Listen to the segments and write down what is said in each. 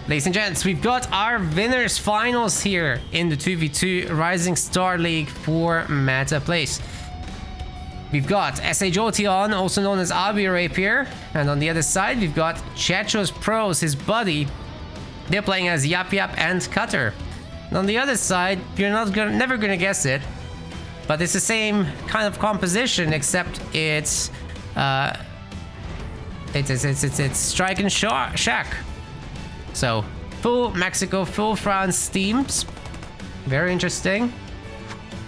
Ladies and gents, we've got our winners finals here in the 2v2 Rising Star League for Meta Place. We've got SA Cholteon, also known as Abi Rapier, and on the other side we've got Chechos Pros, his buddy. They're playing as Yap Yap and Cutter. And on the other side, you're never gonna guess it, but it's the same kind of composition, except it's Strike and Shack. So full Mexico, full France teams. Very interesting.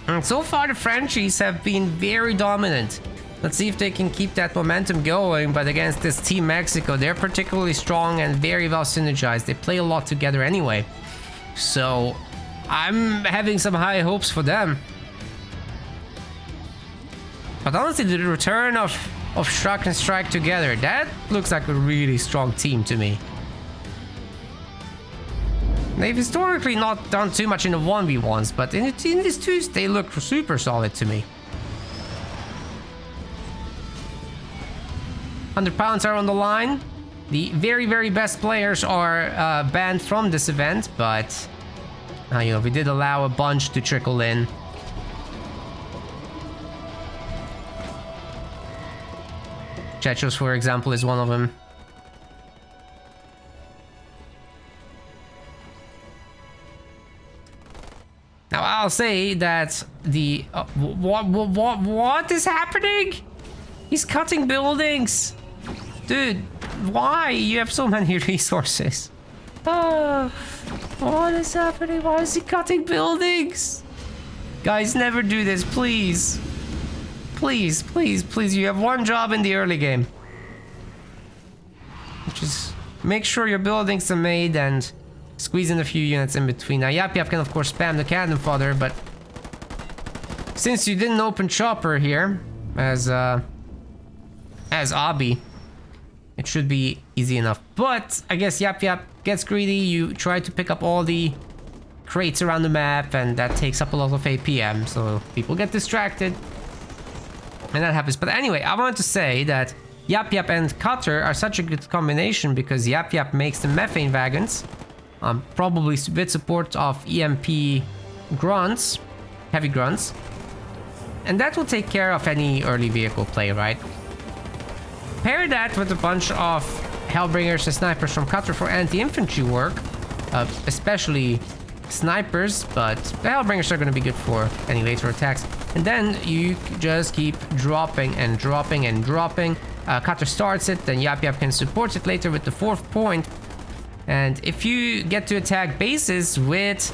And so far the Frenchies have been very dominant. Let's see if they can keep that momentum going, but against this Team Mexico, they're particularly strong and very well synergized. They play a lot together anyway. So I'm having some high hopes for them. But honestly, the return of Struck and Strike together, that looks like a really strong team to me. They've historically not done too much in the 1v1s, but in these twos, they look super solid to me. 100 pounds are on the line. The very, very best players are banned from this event, but you know, we did allow a bunch to trickle in. Chechos, for example, is one of them. Now I'll say that the what is happening? He's cutting buildings, dude. Why? You have so many resources. Oh, what is happening? Why is he cutting buildings? Guys, never do this, please. Please, please, please. You have one job in the early game, which is make sure your buildings are made and squeeze in a few units in between. Now Yap Yap can of course spam the cannon fodder, but since you didn't open Chopper here as Abi, it should be easy enough. But I guess Yap Yap gets greedy. You try to pick up all the crates around the map, and that takes up a lot of APM, so people get distracted, and that happens. But anyway, I wanted to say that Yap Yap and Cutter are such a good combination because Yap Yap makes the methane wagons. Probably with support of EMP grunts, heavy grunts. And that will take care of any early vehicle play, right? Pair that with a bunch of Hellbringers and Snipers from Cutter for anti-infantry work. Especially Snipers, but the Hellbringers are going to be good for any later attacks. And then you just keep dropping and dropping and dropping. Cutter starts it, then Yap Yap can support it later with the 4th point. And if you get to attack bases with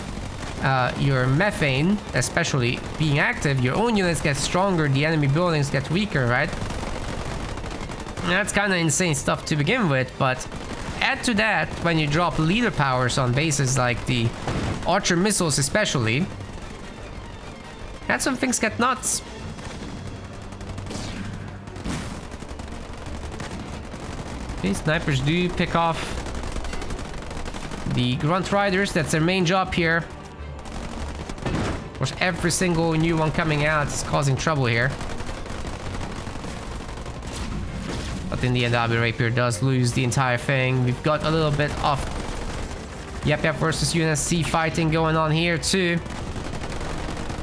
your methane, especially being active, your own units get stronger, the enemy buildings get weaker, right? And that's kind of insane stuff to begin with, but add to that when you drop leader powers on bases like the Archer missiles especially, that's when things get nuts. Okay, snipers do pick off the Grunt Riders. That's their main job here. Of course, every single new one coming out is causing trouble here. But in the end, Abi Rapier does lose the entire thing. We've got a little bit of Yap Yap versus UNSC fighting going on here too.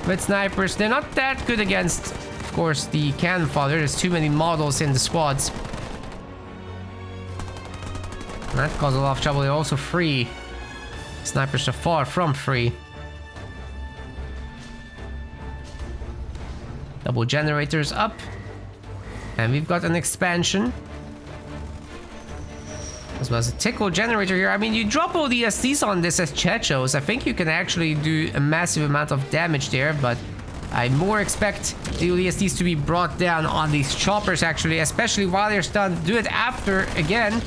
With snipers, they're not that good against, of course, the cannon fodder. There's too many models in the squads. That caused a lot of trouble. They're also free. Snipers are far from free. Double generators up. And we've got an expansion. As well as a tickle generator here. I mean, you drop all the SDs on this as Chechos. I think you can actually do a massive amount of damage there, but I more expect the ODSDs to be brought down on these choppers actually, especially while they're stunned. Do it after again.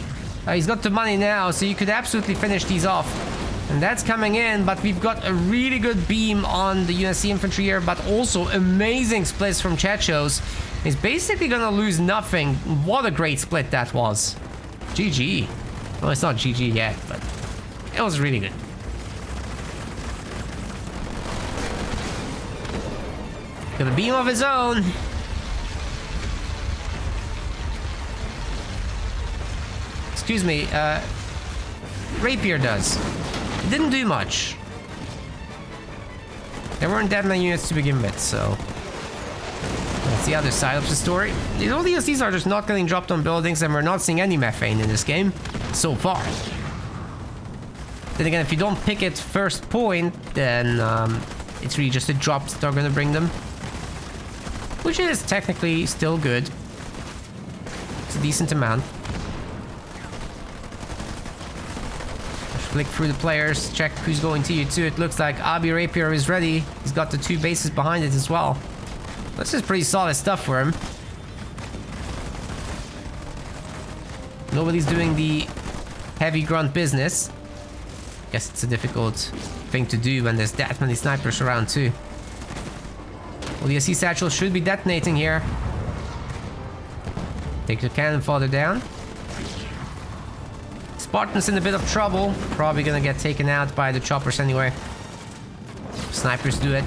He's got the money now, so you could absolutely finish these off. And that's coming in, but we've got a really good beam on the UNSC infantry here, but also amazing splits from Chechos. He's basically gonna lose nothing. What a great split that was. GG. Well, it's not GG yet, but it was really good. Got a beam of his own. Excuse me, rapier does. It didn't do much. There weren't that many units to begin with, so... That's the other side of the story. These ODSTs are just not getting dropped on buildings, and we're not seeing any methane in this game so far. Then again, if you don't pick it first point, then it's really just the drops that are going to bring them. Which is technically still good. It's a decent amount. Let's flick through the players, check who's going to you2. It looks like Abi Rapier is ready. He's got the 2 bases behind it as well. This is pretty solid stuff for him. Nobody's doing the heavy grunt business. Guess it's a difficult thing to do when there's that many snipers around too. Well, the SC satchel should be detonating here. Take the cannon fodder down. Spartan's in a bit of trouble. Probably gonna get taken out by the choppers anyway. Snipers do it.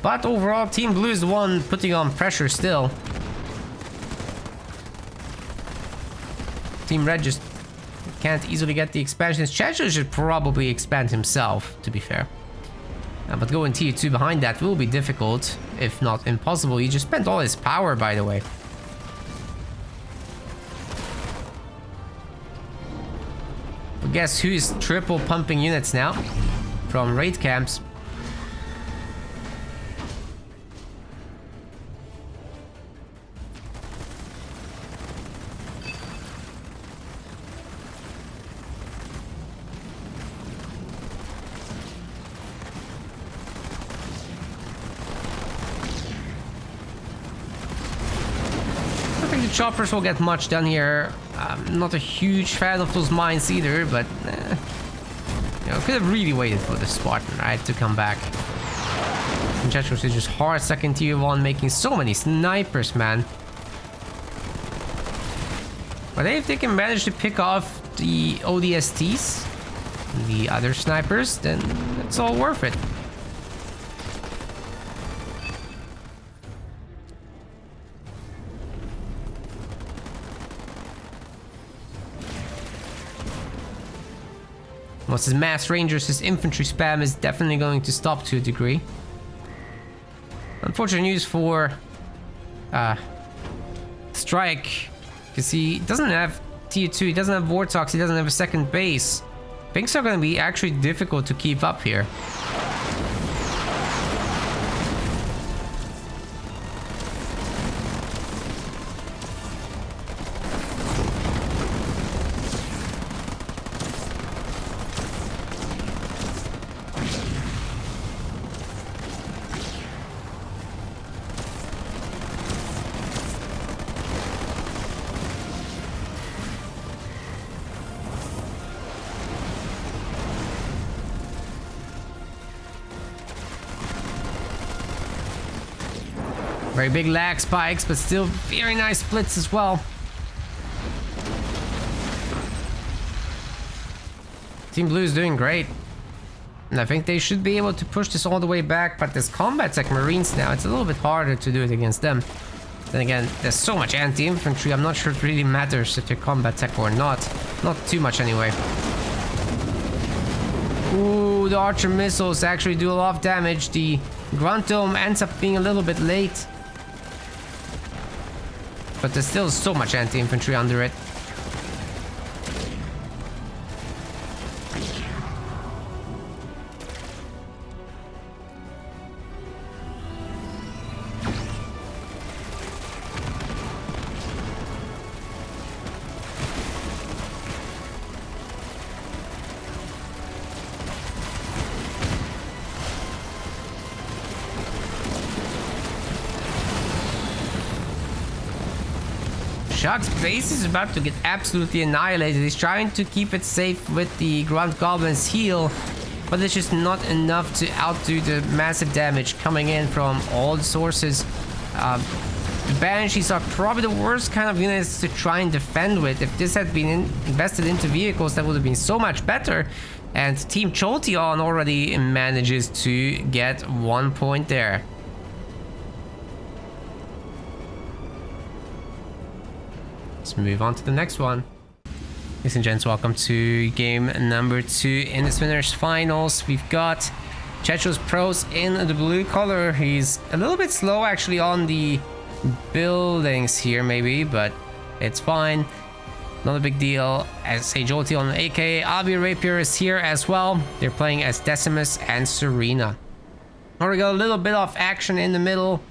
But overall, Team Blue is the one putting on pressure still. Team Red just can't easily get the expansions. Churchill should probably expand himself, to be fair. But going tier 2 behind that will be difficult, if not impossible. He just spent all his power, by the way. But guess who's triple pumping units now? From raid camps. Choppers will get much done here. I'm not a huge fan of those mines either, but you know, could have really waited for the Spartan, right, to come back. Jetros is just hard second tier 1, making so many snipers, man. But if they can manage to pick off the ODSTs, the other snipers, then it's all worth it. Once his mass rangers, his infantry spam is definitely going to stop to a degree. Unfortunate news for Strike, because he doesn't have tier 2, he doesn't have Vortox, he doesn't have a second base. Things are going to be actually difficult to keep up here. Very big lag spikes, but still very nice splits as well. Team Blue is doing great. And I think they should be able to push this all the way back, but there's combat tech Marines now. It's a little bit harder to do it against them. Then again, there's so much anti-infantry, I'm not sure it really matters if they're combat tech or not. Not too much anyway. Ooh, the Archer missiles actually do a lot of damage. The Grunt Dome ends up being a little bit late. But there's still so much anti-infantry under it. Shark's base is about to get absolutely annihilated. He's trying to keep it safe with the Grunt Goblin's heal, but it's just not enough to outdo the massive damage coming in from all the sources. The Banshees are probably the worst kind of units to try and defend with. If this had been invested into vehicles, that would have been so much better. And Team Cholteon already manages to get 1 point there. let's move on to the next one. Ladies and gents, welcome to game number 2 in this winners finals. We've got Checho's Pros in the blue color. He's a little bit slow actually on the buildings here maybe, but it's fine. Not a big deal. As say Cholteon, aka Abi Rapier, is here as well. They're playing as Decimus and Serena. Already got a little bit of action in the middle,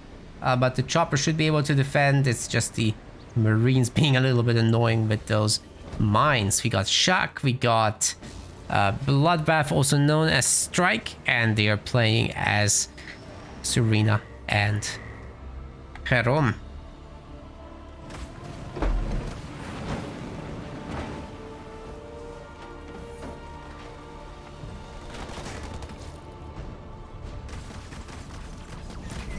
but the chopper should be able to defend. It's just the Marines being a little bit annoying with those mines. We got Shock, we got Bloodbath, also known as Strike, and they are playing as Serena and Jerome.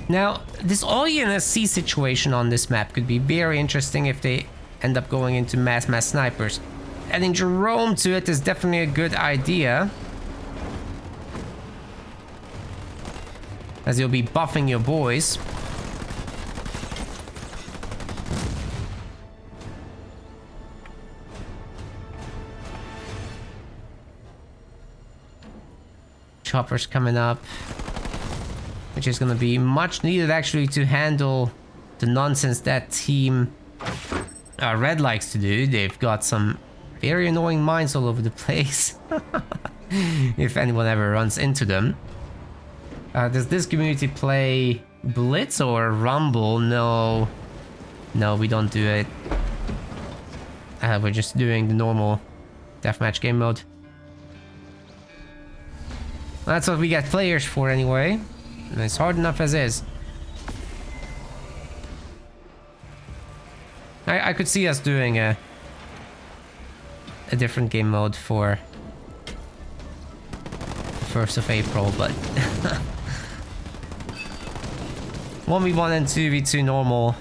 Now, this all in a sea situation on this map could be very interesting if they end up going into mass snipers. Adding Jerome to it is definitely a good idea, as you'll be buffing your boys. Choppers coming up, which is going to be much needed actually to handle the nonsense that team Red likes to do. They've got some very annoying mines all over the place. If anyone ever runs into them. Does this community play Blitz or Rumble? No, we don't do it. We're just doing the normal deathmatch game mode. That's what we get players for anyway. And it's hard enough as is. I could see us doing a different game mode for 1st of April, but 1v1 and 2v2 normal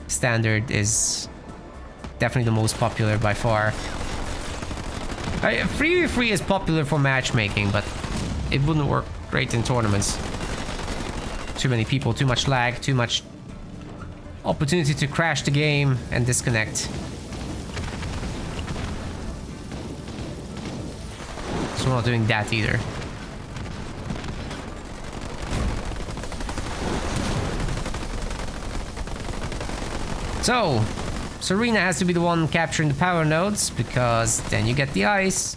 standard is definitely the most popular by far. 3v3 is popular for matchmaking, but it wouldn't work great in tournaments. Too many people, too much lag, too much opportunity to crash the game and disconnect. So we're not doing that either. So, Serena has to be the one capturing the power nodes, because then you get the ice.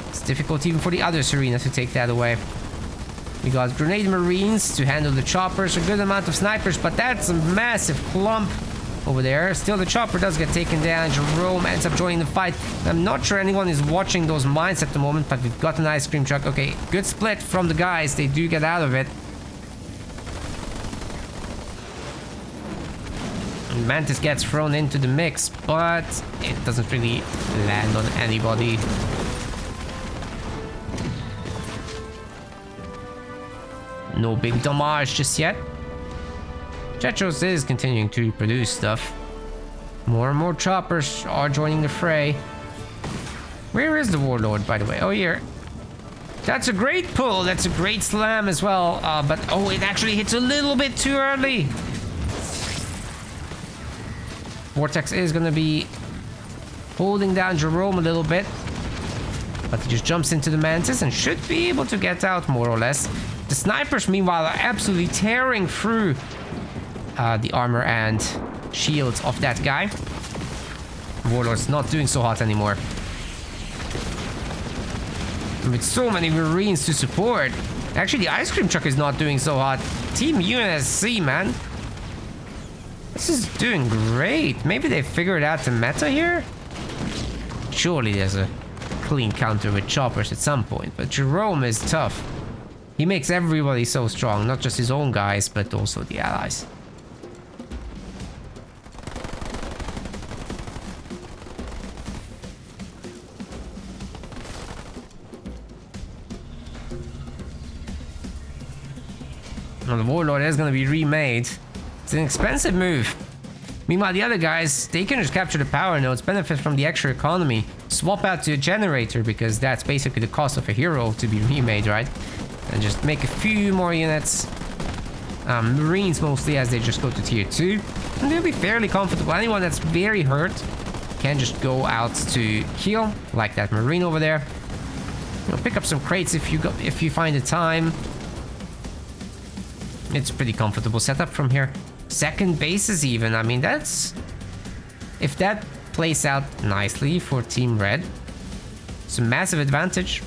It's difficult even for the other Serena to take that away. We got Grenade Marines to handle the choppers, a good amount of snipers, but that's a massive clump over there. Still, the chopper does get taken down. Jerome ends up joining the fight. I'm not sure anyone is watching those mines at the moment, but we've got an ice cream truck. Okay, good split from the guys. They do get out of it. And Mantis gets thrown into the mix, but it doesn't really land on anybody. No big damage just yet. Checho's is continuing to produce stuff. More and more choppers are joining the fray. Where is the Warlord, by the way? Oh, here. That's a great pull. That's a great slam as well. But, oh, it actually hits a little bit too early. Vortex is going to be holding down Jerome a little bit. But he just jumps into the Mantis and should be able to get out, more or less. The snipers, meanwhile, are absolutely tearing through the armor and shields of that guy. Warlord's not doing so hot anymore. And with so many Marines to support. Actually, the ice cream truck is not doing so hot. Team UNSC, man. This is doing great. Maybe they figured out the meta here? Surely there's a clean counter with choppers at some point. But Jerome is tough. He makes everybody so strong, not just his own guys, but also the allies. Well, the Warlord is going to be remade. It's an expensive move. Meanwhile, the other guys, they can just capture the power nodes, benefit from the extra economy, swap out to a generator, because that's basically the cost of a hero to be remade, right? And just make a few more units. Marines mostly, as they just go to tier 2. And they'll be fairly comfortable. Anyone that's very hurt can just go out to heal, like that Marine over there. You know, pick up some crates if you find the time. It's a pretty comfortable setup from here. Second bases even, I mean, that's... If that plays out nicely for Team Red, it's a massive advantage.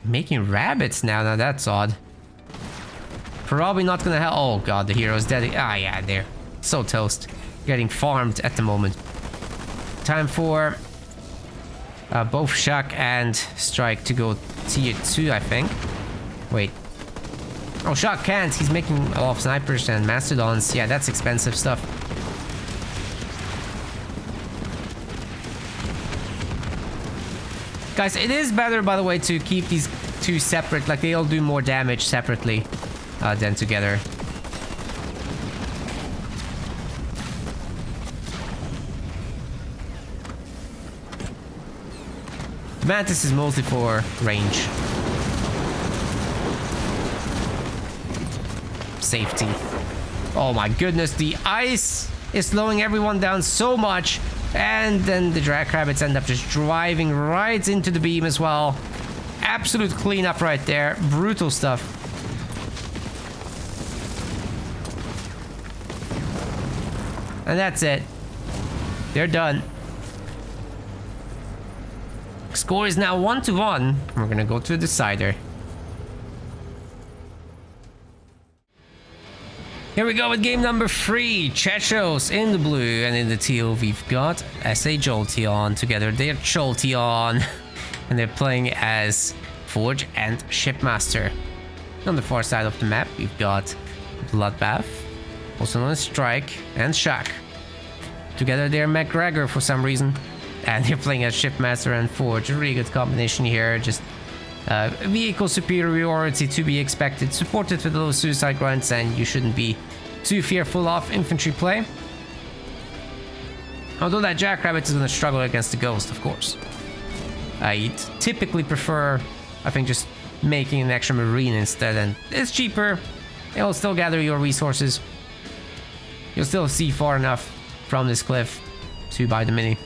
Making rabbits now that's odd. Probably not gonna help. Oh god, the hero's dead. Ah yeah, they're so toast. Getting farmed at the moment. Time for both Shock and Strike to go tier 2, I think. Wait. Oh, Shock can't. He's making a lot of snipers and mastodons. Yeah, that's expensive stuff. Guys, it is better, by the way, to keep these two separate. Like, they'll do more damage separately than together. Mantis is mostly for range. Safety. Oh my goodness, the ice is slowing everyone down so much. And then the drag rabbits end up just driving right into the beam as well. Absolute cleanup right there. Brutal stuff. And that's it. They're done. Score is now 1-1. We're gonna go to a decider. Here we go with game number 3. Chechos in the blue, and in the teal we've got SA Cholteon together. They're Cholteon, and they're playing as Forge and Shipmaster. On the far side of the map we've got Bloodbath, also known as Strike, and Shock. Together they're McGregor for some reason, and they're playing as Shipmaster and Forge. A really good combination here. Just vehicle superiority to be expected, supported with low suicide grunts, and you shouldn't be too fearful of infantry play. Although that Jackrabbit is going to struggle against the Ghost, of course. I typically prefer, I think, just making an extra Marine instead, and it's cheaper. It'll still gather your resources. You'll still see far enough from this cliff to buy the mini.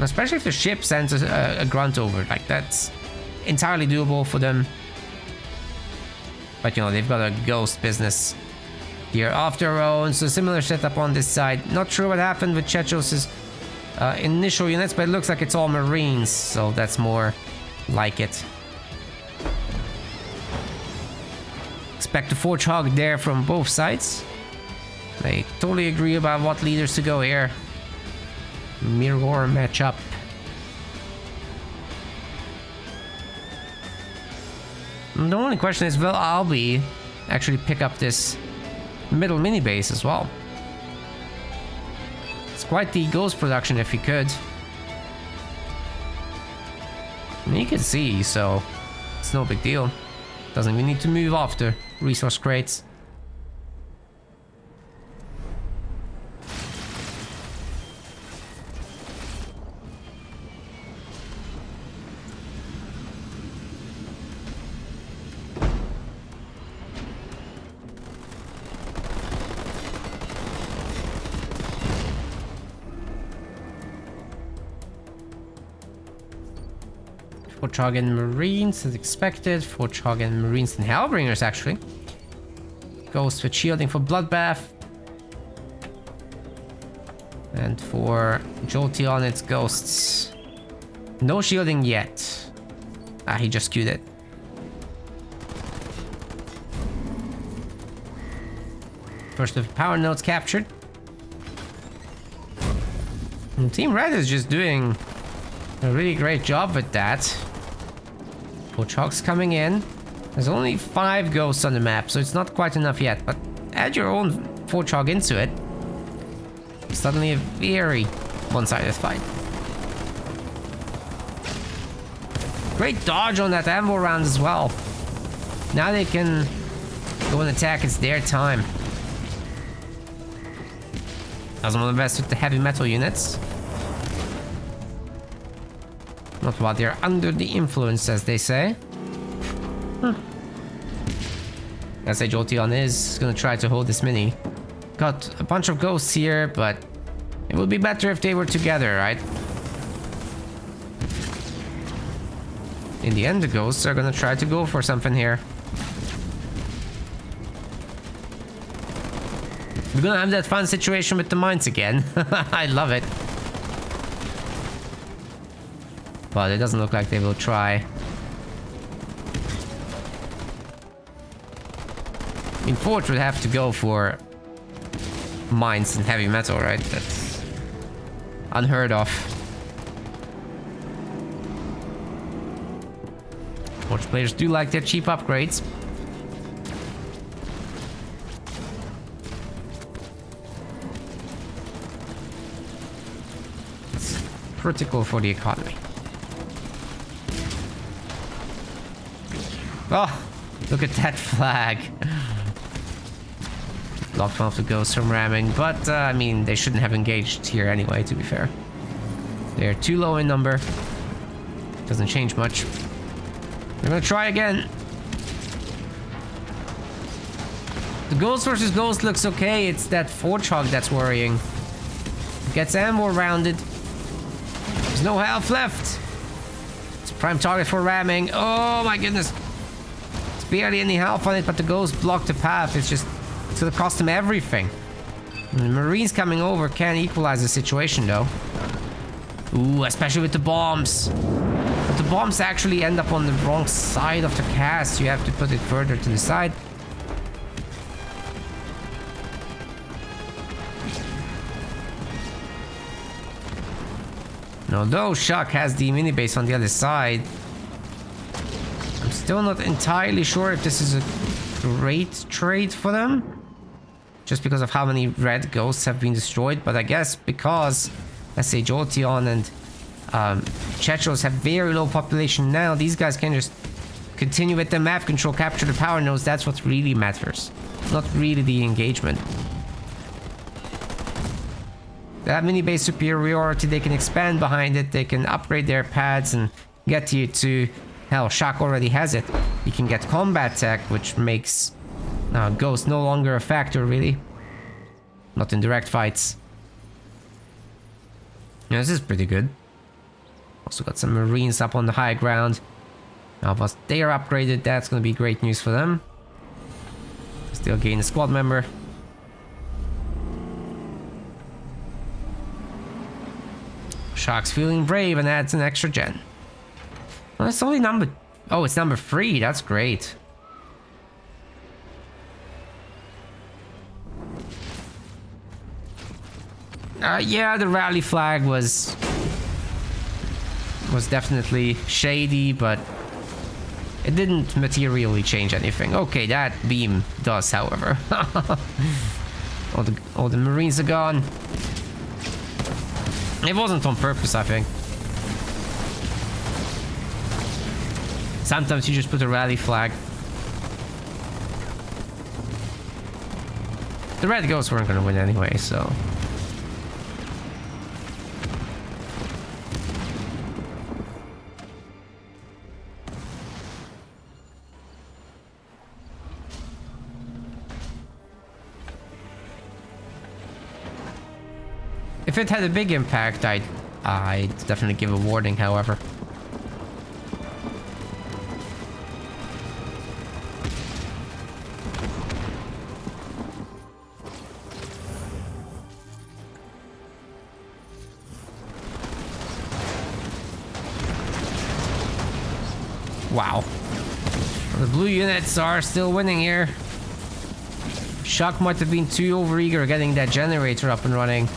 Especially if the ship sends a grunt over, like that's entirely doable for them. But you know, they've got a Ghost business here of their own, so similar setup on this side. Not sure what happened with Chechos' initial units, but it looks like it's all Marines, so that's more like it. Expect a Forge Hog there from both sides. They totally agree about what leaders to go here. Mirror matchup. The only question is, will Albi actually pick up this middle mini base as well? It's quite the Ghost production if he could. And he can see, so it's no big deal. Doesn't even need to move off the resource crates. Forge and Marines as expected. Forge and Marines and Hellbringers actually. Ghost with shielding for Bloodbath. And for Cholteon it's Ghosts. No shielding yet. Ah, he just queued it. First of power nodes captured. And Team Red is just doing a really great job with that. Forge Hogs coming in. There's only 5 Ghosts on the map, so it's not quite enough yet, but add your own Forge Hog into it. Suddenly a very one-sided fight. Great dodge on that ammo round as well. Now they can go and attack. It's their time. Doesn't want to mess with the heavy metal units. Not while they're under the influence, as they say. I say Cholteon is gonna try to hold this mini. Got a bunch of ghosts here, but it would be better if they were together, right? In the end, the ghosts are gonna try to go for something here. We're gonna have that fun situation with the mines again. I love it. But it doesn't look like they will try. I mean, Forge would have to go for mines and heavy metal, right? That's unheard of. Forge players do like their cheap upgrades. It's critical for the economy. Oh, look at that flag. Blocked one of the ghosts from ramming, but I mean, they shouldn't have engaged here anyway, to be fair. They're too low in number. Doesn't change much. We're gonna try again. The ghost versus ghost looks okay. It's that Forge Hog that's worrying. Gets ammo rounded. There's no health left. It's a prime target for ramming. Oh my goodness. It's barely any health on it, but the ghost blocked the path. It's just... it's gonna cost him everything. And the Marines coming over can equalize the situation, though. Ooh, especially with the bombs. But the bombs actually end up on the wrong side of the cast. You have to put it further to the side. And although Shock has the mini base on the other side, I'm still not entirely sure if this is a great trade for them. Just because of how many red ghosts have been destroyed. But I guess because, let's say, Cholteon and Chechos have very low population now, these guys can just continue with the map control, capture the power nodes. That's what really matters. Not really the engagement. That mini base superiority, they can expand behind it. They can upgrade their pads and get you to... hell, Shock already has it. You can get combat tech, which makes... Ghost no longer a factor, really. Not in direct fights. Yeah, this is pretty good. Also got some Marines up on the high ground. Now, once they are upgraded, that's going to be great news for them. Still gain a squad member. Shock's feeling brave and adds an extra gen. Well, it's only number... oh, it's number 3. That's great. Yeah, the rally flag was definitely shady, but it didn't materially change anything. Okay, that beam does, however. all the Marines are gone. It wasn't on purpose, I think. Sometimes you just put a rally flag. The red ghosts weren't gonna win anyway, so... if it had a big impact, I'd definitely give a warning, however. Wow. The blue units are still winning here. Shock might have been too overeager getting that generator up and running.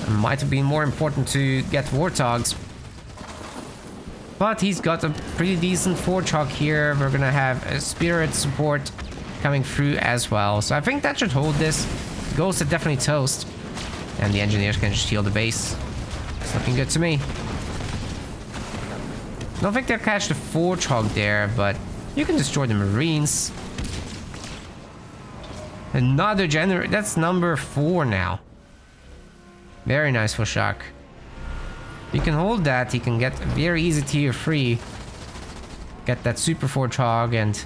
It might have been more important to get Warthogs. But he's got a pretty decent Forge Hog here. We're gonna have a Spirit support coming through as well. So I think that should hold this. Ghosts are definitely toast. And the engineers can just heal the base. It's looking good to me. I don't think they'll catch the Forge Hog there, but You can destroy the Marines. Another generator. That's number 4 now. Very nice for Shock. You can hold that. He can get very easy tier 3. Get that super forge hog and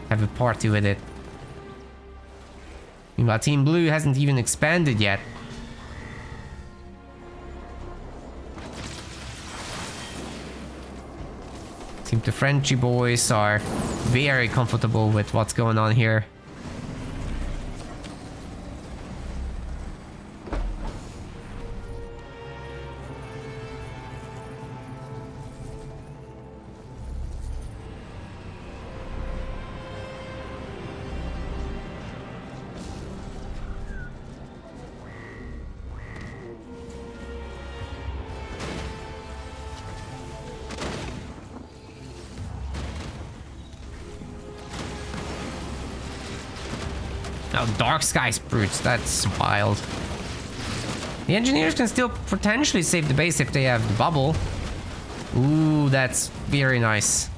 have a party with it. Meanwhile, Team Blue hasn't even expanded yet. Seems the Frenchy boys are very comfortable with what's going on here. Oh, Dark Skies Brutes, that's wild. The engineers can still potentially save the base if they have the bubble. Ooh, that's very nice.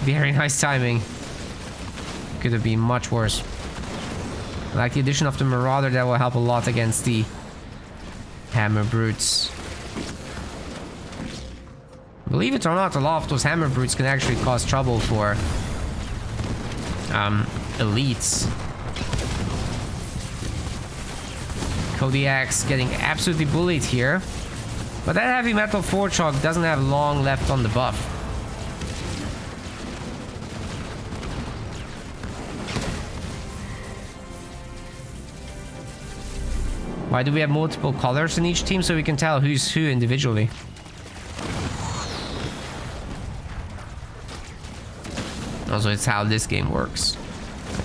Very nice timing. Could have been much worse. Like the addition of the Marauder, that will help a lot against the Hammer Brutes. Believe it or not, a lot of those Hammer Brutes can actually cause trouble for elites. Kodiak's getting absolutely bullied here. But that heavy metal forge hog doesn't have long left on the buff. Why do we have multiple colors in each team so we can tell who's who individually? Also, it's how this game works.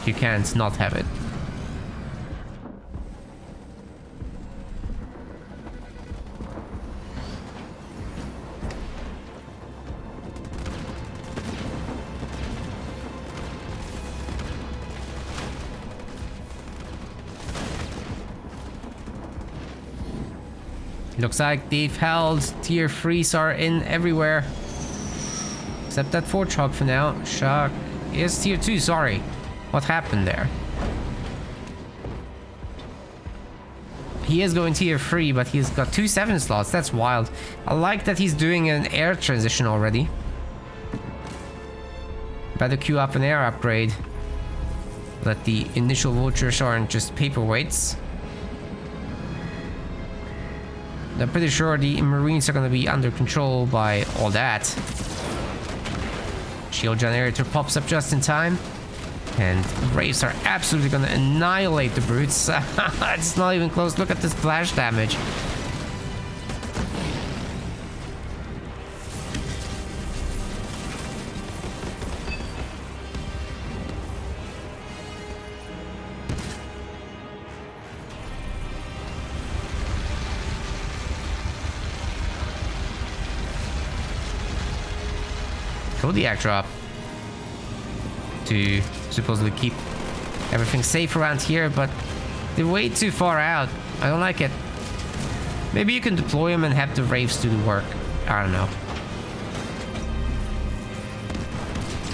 You can't not have it. Looks like they've held tier 3s are in everywhere. Except that forge hog for now. Shock is tier 2, sorry. What happened there? He is going tier 3, but he's got 2 7 slots. That's wild. I like that he's doing an air transition already. Better queue up an air upgrade. That the initial vultures aren't just paperweights. I'm pretty sure the Marines are going to be under control by all that. Shield generator pops up just in time. And Wraiths are absolutely going to annihilate the Brutes. It's not even close. Look at this splash damage. Kodiak drop to supposedly keep everything safe around here, but they're way too far out. I don't like it. Maybe you can deploy them and have the Wraiths do the work. I don't know.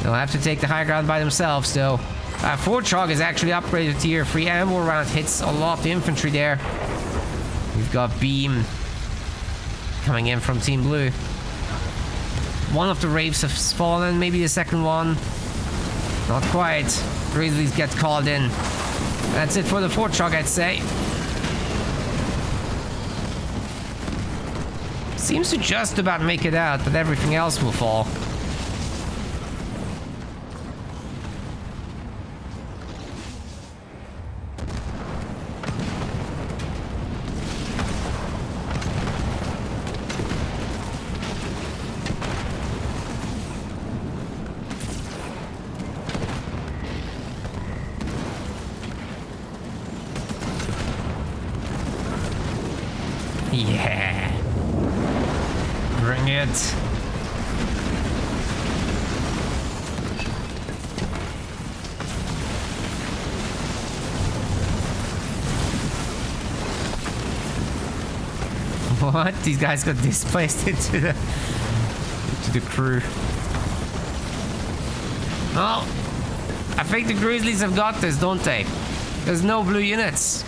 They'll have to take the high ground by themselves, though. Forge Hog is actually upgraded to tier 3 ammo round. Hits a lot of the infantry there. We've got Beam coming in from Team Blue. One of the Wraiths has fallen, maybe the second one. Not quite. Grizzlies get called in. That's it for the Forge Hog, I'd say. Seems to just about make it out, but everything else will fall. Yeah. Bring it. What? These guys got displaced into the crew. Oh, I think the Grizzlies have got this, don't they? There's no blue units.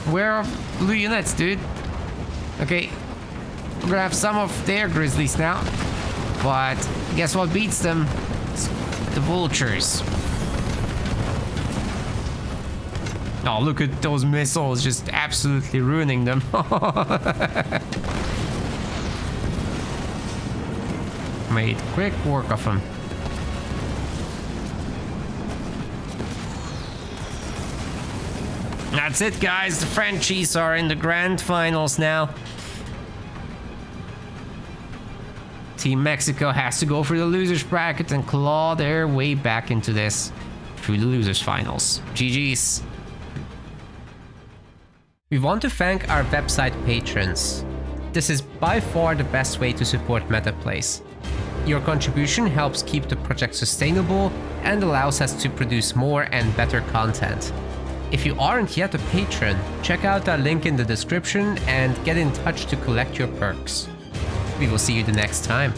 Where are blue units, dude? Okay, we're gonna have some of their Grizzlies now. But guess what beats them? It's the vultures. Oh, look at those missiles just absolutely ruining them. Made quick work of them. That's it, guys. The Frenchies are in the grand finals now. Team Mexico has to go for the losers bracket and claw their way back into this through the losers finals. GG's. We want to thank our website patrons. This is by far the best way to support MetaPlays. Your contribution helps keep the project sustainable and allows us to produce more and better content. If you aren't yet a patron, check out our link in the description and get in touch to collect your perks. We will see you the next time.